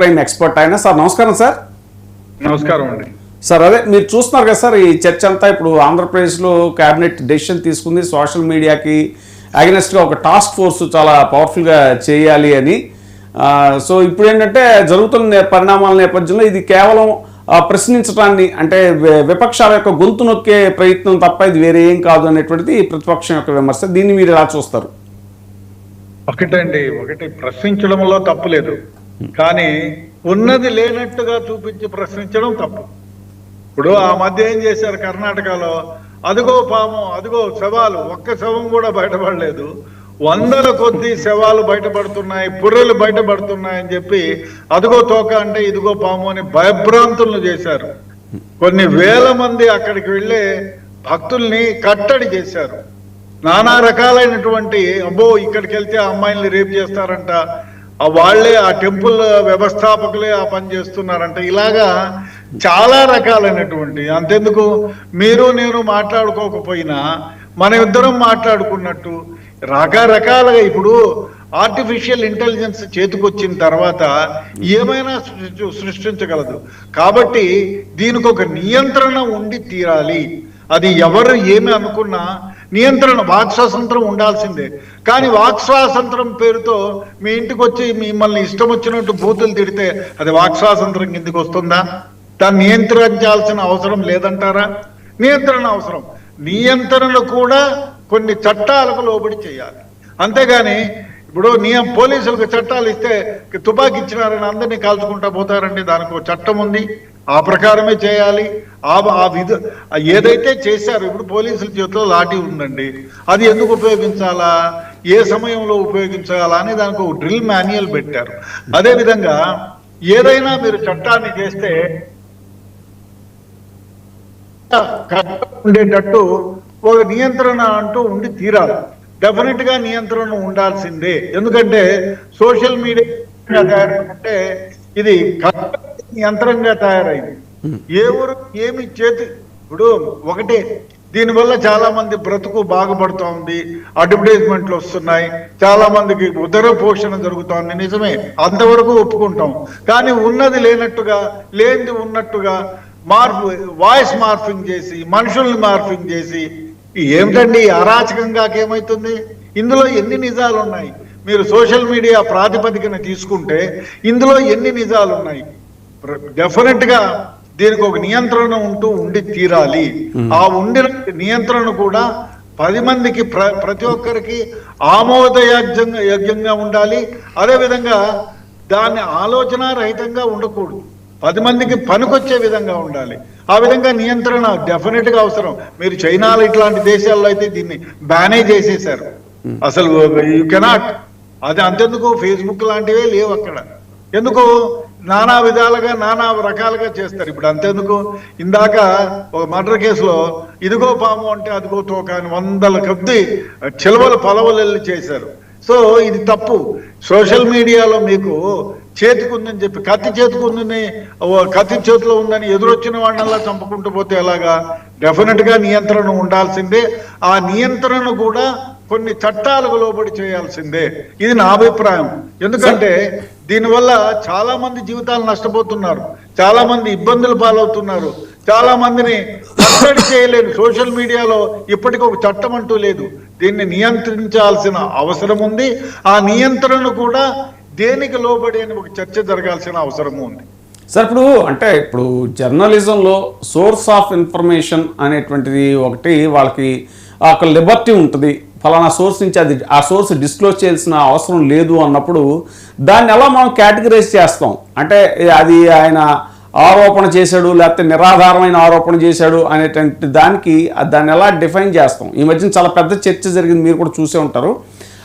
Crime expert అయినా sir. నమస్కారం sir. నమస్కారం అండి సార్. అదే మీరు చూస్తున్నారు కదా సార్, ఈ చర్చ అంతా ఇప్పుడు ఆంధ్రప్రదేశ్లో క్యాబినెట్ డెసిషన్ తీసుకుంది సోషల్ మీడియాకి అగెనెస్ట్గా ఒక టాస్క్ ఫోర్స్ చాలా పవర్ఫుల్గా చేయాలి అని. సో ఇప్పుడు ఏంటంటే జరుగుతున్న పరిణామాల నేపథ్యంలో ఇది కేవలం ప్రశ్నించడాన్ని, అంటే విపక్షాల యొక్క గొంతు నొక్కే ప్రయత్నం తప్ప ఇది వేరే ఏం కాదు అనేటువంటిది ప్రతిపక్షం యొక్క విమర్శ. దీన్ని మీరు ఎలా చూస్తారు? ఒకటి ప్రశ్నించడంలో తప్పు లేదు, కానీ ఉన్నది లేనట్టుగా చూపించి ప్రశ్నించడం తప్పు. ఇప్పుడు ఆ మధ్య ఏం చేశారు కర్ణాటకలో, అదిగో పాము, అదిగో శవాలు, ఒక్క శవం కూడా బయటపడలేదు, వందల కొద్ది శవాలు బయటపడుతున్నాయి, పుర్రెలు బయటపడుతున్నాయని చెప్పి అదిగో తోక అంటే ఇదిగో పాము అని భయభ్రాంతులను చేశారు. కొన్ని వేల మంది అక్కడికి వెళ్ళే భక్తుల్ని కట్టడి చేశారు. నానా రకాలైనటువంటి, అబ్బో ఇక్కడికి వెళ్తే అమ్మాయిల్ని రేపు చేస్తారంట, వాళ్లే ఆ టెంపుల్ వ్యవస్థాపకులే ఆ పని చేస్తున్నారంట, ఇలాగా చాలా రకాలైనటువంటి. అంతెందుకు, మీరు నేను మాట్లాడుకోకపోయినా మన ఇద్దరం మాట్లాడుకున్నట్టు రకరకాలుగా ఇప్పుడు ఆర్టిఫిషియల్ ఇంటెలిజెన్స్ చేతికొచ్చిన తర్వాత ఏమైనా సృష్టించగలదు. కాబట్టి దీనికి ఒక నియంత్రణ ఉండి తీరాలి. అది ఎవరు ఏమి అనుకున్నా నియంత్రణ, వాక్ స్వాతంత్రం ఉండాల్సిందే. కానీ వాక్ స్వాతంత్రం పేరుతో మీ ఇంటికి వచ్చి మిమ్మల్ని ఇష్టం వచ్చినట్టు బూతులు తిడితే అది వాక్ స్వాతంత్రం కిందకి వస్తుందా? దాన్ని నియంత్రించాల్సిన అవసరం లేదంటారా? నియంత్రణ అవసరం. నియంత్రణ కూడా కొన్ని చట్టాలకు లోబడి చేయాలి. అంతేగాని ఇప్పుడు పోలీసులకు చట్టాలు ఇస్తే తుపాకీ ఇచ్చినారని అందరినీ కాల్చుకుంటా పోతారండి. దానికి ఒక చట్టం ఉంది, ఆ ప్రకారమే చేయాలి. ఆ విధి ఏదైతే చేశారో, ఇప్పుడు పోలీసుల చేతిలో లాఠీ ఉందండి, అది ఎందుకు ఉపయోగించాలా, ఏ సమయంలో ఉపయోగించాలా అని దానికి ఒక డ్రిల్ మాన్యువల్ పెట్టారు. అదేవిధంగా ఏదైనా మీరు చట్టాన్ని చేస్తే ఉండేటట్టు ఒక నియంత్రణ అంటూ ఉండి తీరాలి. డెఫినెట్ గా నియంత్రణ ఉండాల్సిందే. ఎందుకంటే సోషల్ మీడియా తయారంటే ఇది యంత్రంగా తయారైంది. ఏ ఊరు ఏమి చేతి, ఇప్పుడు ఒకటే, దీనివల్ల చాలా మంది బ్రతుకు బాగుపడుతూ ఉంది, అడ్వర్టైజ్మెంట్లు వస్తున్నాయి, చాలా మందికి ఉదర పోషణ జరుగుతోంది. నిజమే, అంతవరకు ఒప్పుకుంటాం. కానీ ఉన్నది లేనట్టుగా, లేనిది ఉన్నట్టుగా వాయిస్ మార్ఫింగ్ చేసి, మనుషుల్ని మార్ఫింగ్ చేసి, ఏమిటండి అరాచకంగా ఏమవుతుంది? ఇందులో ఎన్ని నిజాలు ఉన్నాయి? మీరు సోషల్ మీడియా ప్రాతిపదికన తీసుకుంటే ఇందులో ఎన్ని నిజాలు ఉన్నాయి? డెఫినెట్ గా దీనికి ఒక నియంత్రణ ఉండి తీరాలి. ఆ ఉండిన నియంత్రణ కూడా 10 మందికి ప్రతి ఒక్కరికి ఆమోదయోగ్యంగా ఉండాలి. అదేవిధంగా దాన్ని ఆలోచన రహితంగా ఉండకూడదు. 10 మందికి పనికొచ్చే విధంగా ఉండాలి. ఆ విధంగా నియంత్రణ డెఫినెట్ గా అవసరం. మీరు చైనాలో ఇట్లాంటి దేశాల్లో అయితే దీన్ని బ్యానే చేసేశారు. అసలు యూ కెనాట్. అది అంతెందుకు, ఫేస్బుక్ లాంటివే లేవు అక్కడ. ఎందుకు? నానా విధాలుగా నానా రకాలుగా చేస్తారు. ఇప్పుడు అంతెందుకు, ఇందాక ఒక మర్డర్ కేసులో ఇదిగో పాము అంటే అదిగో తోక అని 100 కొద్ది చిలవలు పలవలెల్లి చేశారు. సో ఇది తప్పు. సోషల్ మీడియాలో మీకు చేతికుందని చెప్పి, కత్తి చేతికుందని, కత్తి చేతిలో ఉందని ఎదురొచ్చిన వాళ్ళలా చంపుకుంటూ పోతే ఎలాగా? డెఫినెట్ గా నియంత్రణ ఉండాల్సిందే. ఆ నియంత్రణ కూడా కొన్ని చట్టాలకు లోబడి చేయాల్సిందే. ఇది నా అభిప్రాయం. ఎందుకంటే దీనివల్ల చాలా మంది జీవితాలు నష్టపోతున్నారు, చాలా మంది ఇబ్బందులు పాలవుతున్నారు, చాలా మందిని కట్టడి చేయలేదు. సోషల్ మీడియాలో ఇప్పటికీ ఒక చట్టం అంటూ లేదు. దీన్ని నియంత్రించాల్సిన అవసరం ఉంది. ఆ నియంత్రణ కూడా దేనికి లోబడి అని ఒక చర్చ జరగాల్సిన అవసరము ఉంది. సార్, ఇప్పుడు జర్నలిజంలో సోర్స్ ఆఫ్ ఇన్ఫర్మేషన్ అనేటువంటిది ఒకటి, వాళ్ళకి ఒక లిబర్టీ ఉంటుంది. ఫలానా సోర్స్ నుంచి ఆ సోర్స్ డిస్క్లోజ్ చేయాల్సిన అవసరం లేదు అన్నప్పుడు దాన్ని ఎలా మనం కేటగరైజ్ చేస్తాం? అంటే అది ఆయన ఆరోపణ చేశాడు, లేకపోతే నిరాధారమైన ఆరోపణ చేశాడు అనేటువంటి దానికి దాన్ని ఎలా డిఫైన్ చేస్తాం? ఈ మధ్యన చాలా పెద్ద చర్చ జరిగింది, మీరు కూడా చూసే ఉంటారు.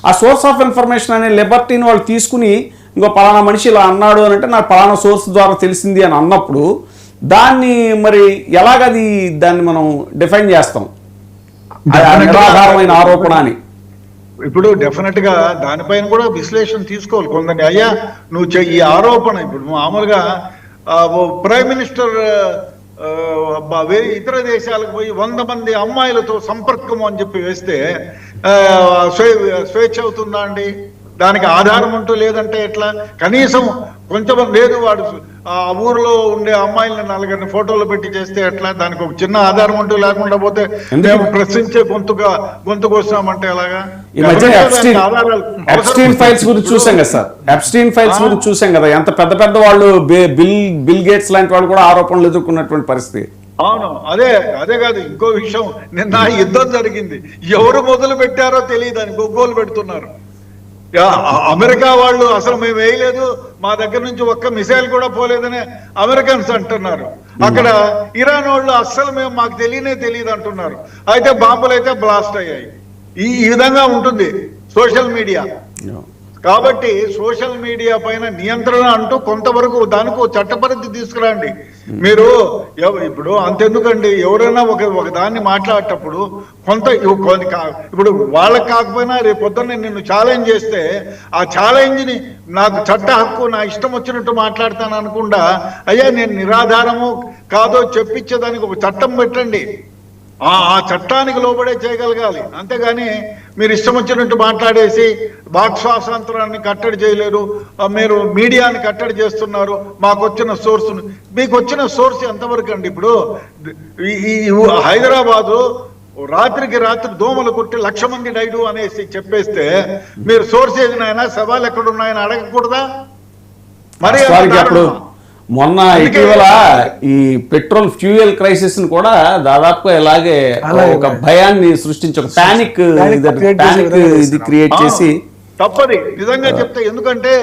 ఆ సోర్స్ ఆఫ్ ఇన్ఫర్మేషన్ అనే లిబర్టీని వాళ్ళు తీసుకుని ఇంకో పలానా మనిషి ఇలా అన్నాడు అని అంటే నాకు పలానా సోర్స్ ద్వారా తెలిసింది అని అన్నప్పుడు దాన్ని మరి ఎలాగది దాన్ని మనం డిఫైన్ చేస్తాం నిరాధారమైన ఆరోపణ అని? ఇప్పుడు డెఫినెట్ గా దానిపైన కూడా విశ్లేషణ తీసుకోవాలి. కొందరిని, అయ్యా నువ్వు ఈ ఆరోపణ, ఇప్పుడు మామూలుగా ప్రైమ్ మినిస్టర్ ఇతర దేశాలకు పోయి 100 మంది అమ్మాయిలతో సంపర్కం అని చెప్పి వేస్తే స్వేచ్ఛ అవుతుందా అండి? దానికి ఆధారం అంటూ లేదంటే ఎట్లా? కనీసం కొంచెం లేదు వాడు ఆ ఊర్లో ఉండే అమ్మాయిలను నలుగురిని ఫోటోలు పెట్టి చేస్తే ఎట్లా, దానికి ఒక చిన్న ఆధారం అంటూ లేకుండా పోతే మేము ప్రశ్నించే గొంతుకు వస్తామంటే ఎలాగా? ఈ మధ్య ఎప్స్టీన్ ఫైల్స్ గురించి చూసాం కదా సార్, ఎప్స్టీన్ ఫైల్స్ గురించి చూసాం కదా, ఎంత పెద్ద పెద్ద వాళ్ళు బిల్ గేట్స్ లాంటి వాళ్ళు కూడా ఆరోపణలు ఎదుర్కొన్నటువంటి పరిస్థితి. అవును, అదే కాదు, ఇంకో విషయం, నిన్న యుద్ధం జరిగింది, ఎవరు మొదలు పెట్టారో తెలియదు అని గొగ్గోలు పెడుతున్నారు. అమెరికా వాళ్ళు అసలు మేము వేయలేదు, మా దగ్గర నుంచి ఒక్క మిసైల్ కూడా పోలేదని అమెరికన్స్ అంటున్నారు. అక్కడ ఇరాన్ వాళ్ళు అస్సలు మాకు తెలియదు అంటున్నారు. అయితే బాంబులు అయితే బ్లాస్ట్ అయ్యాయి. ఈ విధంగా ఉంటుంది సోషల్ మీడియా. కాబట్టి సోషల్ మీడియా పైన నియంత్రణ అంటూ కొంతవరకు దానికి చట్టపరిధి తీసుకురండి. మీరు ఇప్పుడు అంతెందుకండి, ఎవరైనా ఒక దాన్ని మాట్లాడేటప్పుడు ఇప్పుడు వాళ్ళకి కాకపోయినా రేపు పొద్దున్న నిన్ను ఛాలెంజ్ చేస్తే ఆ ఛాలెంజ్ని నాకు చట్ట హక్కు, నా ఇష్టం వచ్చినట్టు మాట్లాడతాను అనకుండా, అయ్యా నేను నిరాధారము కాదో చెప్పించేదానికి ఒక చట్టం పెట్టండి. ఆ చట్టానికి లోబడే చేయగలగాలి. అంతేగాని మీరు ఇష్టం వచ్చినట్టు మాట్లాడేసి వాక్ స్వాతంత్రాన్ని కట్టడి చేయలేరు, మీరు మీడియాని కట్టడి చేస్తున్నారు. మీకు వచ్చిన సోర్స్ ఎంతవరకు అండి? ఇప్పుడు ఈ హైదరాబాదు రాత్రికి రాత్రి దోమలు కొట్టి 1,00,000 మంది డైడు అనేసి చెప్పేస్తే మీరు సోర్స్ ఏదినైనా సవాల్ ఎక్కడున్నాయని అడగకూడదా? మరి మొన్న ఇటీవల ఈ పెట్రోల్ ఫ్యూయల్ క్రైసిస్ ని కూడా దాదాపుగా ఇలాగే ఒక భయాన్ని సృష్టించి ఒక పానిక్ ఇది క్రియేట్ చేసి తప్పది నిజంగా చెప్తే. ఎందుకంటే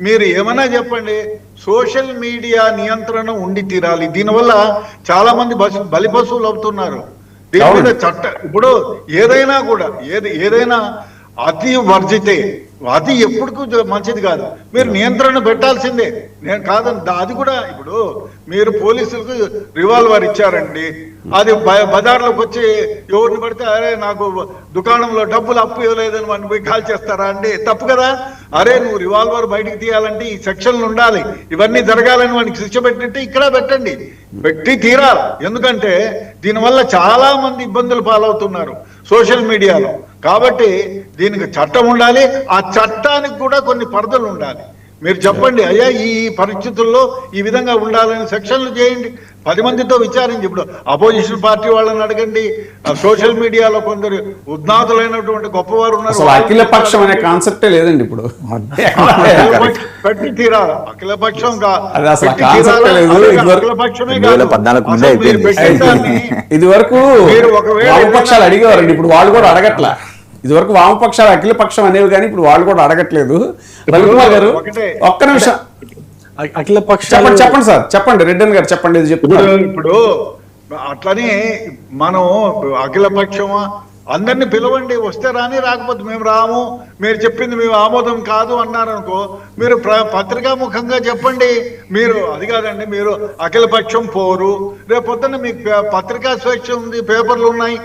మీరు ఏమన్నా చెప్పండి, సోషల్ మీడియా నియంత్రణ ఉండి తీరాలి. దీనివల్ల చాలా మంది బలిపశువులు అవుతున్నారు. దీని మీద ఇప్పుడు ఏదైనా అతి వర్జితే, అది ఎప్పుడు మంచిది కాదు. మీరు నియంత్రణ పెట్టాల్సిందే, నేను కాదని. అది కూడా ఇప్పుడు మీరు పోలీసులకు రివాల్వర్ ఇచ్చారండి, అది బజార్లోకి వచ్చి ఎవరిని పడితే అరే నాకు దుకాణంలో డబ్బులు అప్పు ఇవ్వలేదని వాడిని పోయి కాల్ చేస్తారా అండి? తప్పు కదా. అరే నువ్వు రివాల్వర్ బయటికి తీయాలంటే ఈ సెక్షన్లు ఉండాలి, ఇవన్నీ జరగాలని వాడికి శిక్ష పెట్టినట్టు ఇక్కడ పెట్టండి, పెట్టి తీరాలి. ఎందుకంటే దీనివల్ల చాలా మంది ఇబ్బందులు పాలవుతున్నారు సోషల్ మీడియాలో. కాబట్టి దీనికి చట్టం ఉండాలి, ఆ చట్టానికి కూడా కొన్ని పరిధులు ఉండాలి. మీరు చెప్పండి, అయ్యా ఈ పరిస్థితుల్లో ఈ విధంగా ఉండాలని సెక్షన్లు చేయండి, 10 మందితో విచారించి. ఇప్పుడు అపోజిషన్ పార్టీ వాళ్ళని అడగండి, సోషల్ మీడియాలో కొందరు ఉద్నాతులైనటువంటి గొప్పవారు ఉన్నారు. అఖిల పక్షం అనే కాన్సెప్టే లేదండి ఇప్పుడు. పెట్టి తీరాలి, అఖిల పక్షం ఇది వరకు వామపక్షాలు అడిగేవారండి, ఇప్పుడు వాళ్ళు కూడా అడగట్లా. ఇది వరకు వామపక్షాలు అఖిల పక్షం అనేవి కానీ ఇప్పుడు వాళ్ళు కూడా అడగట్లేదు. రవికుమార్ గారు ఒక్క నిమిషం, అఖిల పక్షం చెప్పండి సార్, చెప్పండి. రెడ్డన్ గారు చెప్పండి. ఇది చెప్తున్నారు. ఇప్పుడు అట్లనే మనం అఖిల పక్షమా అందరినీ పిలవండి, వస్తే రాని, రాకపోతే మేము రాము, మీరు చెప్పింది మేము ఆమోదం కాదు అన్నారనుకో, మీరు పత్రికాముఖంగా చెప్పండి. మీరు అది కాదండి, మీరు అఖిల పక్షం పోరు, రేపు పొద్దున్న మీకు పత్రికా స్వేచ్ఛ ఉంది, పేపర్లు ఉన్నాయి,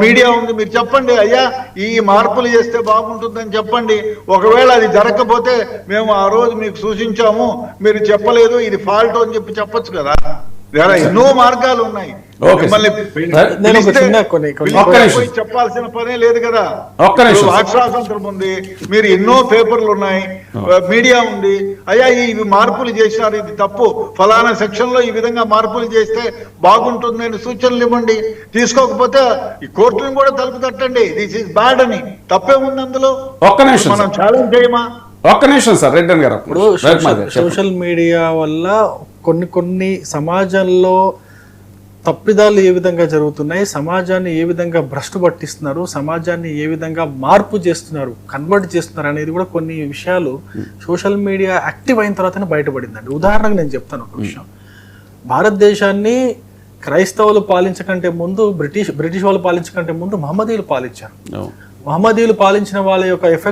మీడియా ఉంది, మీరు చెప్పండి అయ్యా ఈ మార్పులు చేస్తే బాగుంటుందని చెప్పండి. ఒకవేళ అది జరగకపోతే మేము ఆ రోజు మీకు సూచించాము, మీరు చెప్పలేదు, ఇది ఫాల్ట్ అని చెప్పొచ్చు కదా. ఎన్నో మార్గాలు ఉన్నాయి, చెప్పాల్సిన పనే లేదు కదా. వాక్ స్వాతంత్రం ఉంది, మీరు ఎన్నో పేపర్లు ఉన్నాయి, మీడియా ఉంది. అయ్యా ఇవి మార్పులు చేసినారు, ఇది తప్పు, ఫలానా సెక్షన్ లో ఈ విధంగా మార్పులు చేస్తే బాగుంటుంది అని సూచనలు ఇవ్వండి. తీసుకోకపోతే ఈ కోర్టును కూడా తలుపు తట్టండి, దిస్ ఈస్ బ్యాడ్ అని. తప్పేముంది అందులో? మనం ఛాలెంజ్ చేయమా? ఒక్క నిమిషం సార్, రెడ్డన్ గారు. ఇప్పుడు సోషల్ మీడియా వల్ల కొన్ని సమాజంలో తప్పిదాలు ఏ విధంగా జరుగుతున్నాయి, సమాజాన్ని ఏ విధంగా భ్రష్టు పట్టిస్తున్నారు, సమాజాన్ని ఏ విధంగా మార్పు చేస్తున్నారు, కన్వర్ట్ చేస్తున్నారు అనేది కూడా కొన్ని విషయాలు సోషల్ మీడియా యాక్టివ్ అయిన తర్వాతనే బయటపడిందండి. ఉదాహరణకు నేను చెప్తాను ఒక విషయం. భారతదేశాన్ని క్రైస్తవులు పాలించకంటే ముందు, బ్రిటిష్ వాళ్ళు పాలించకంటే ముందు మహమ్మదీయులు పాలించారు. మహమ్మదీయులు పాలించిన వాళ్ళ యొక్క ఎఫెక్ట్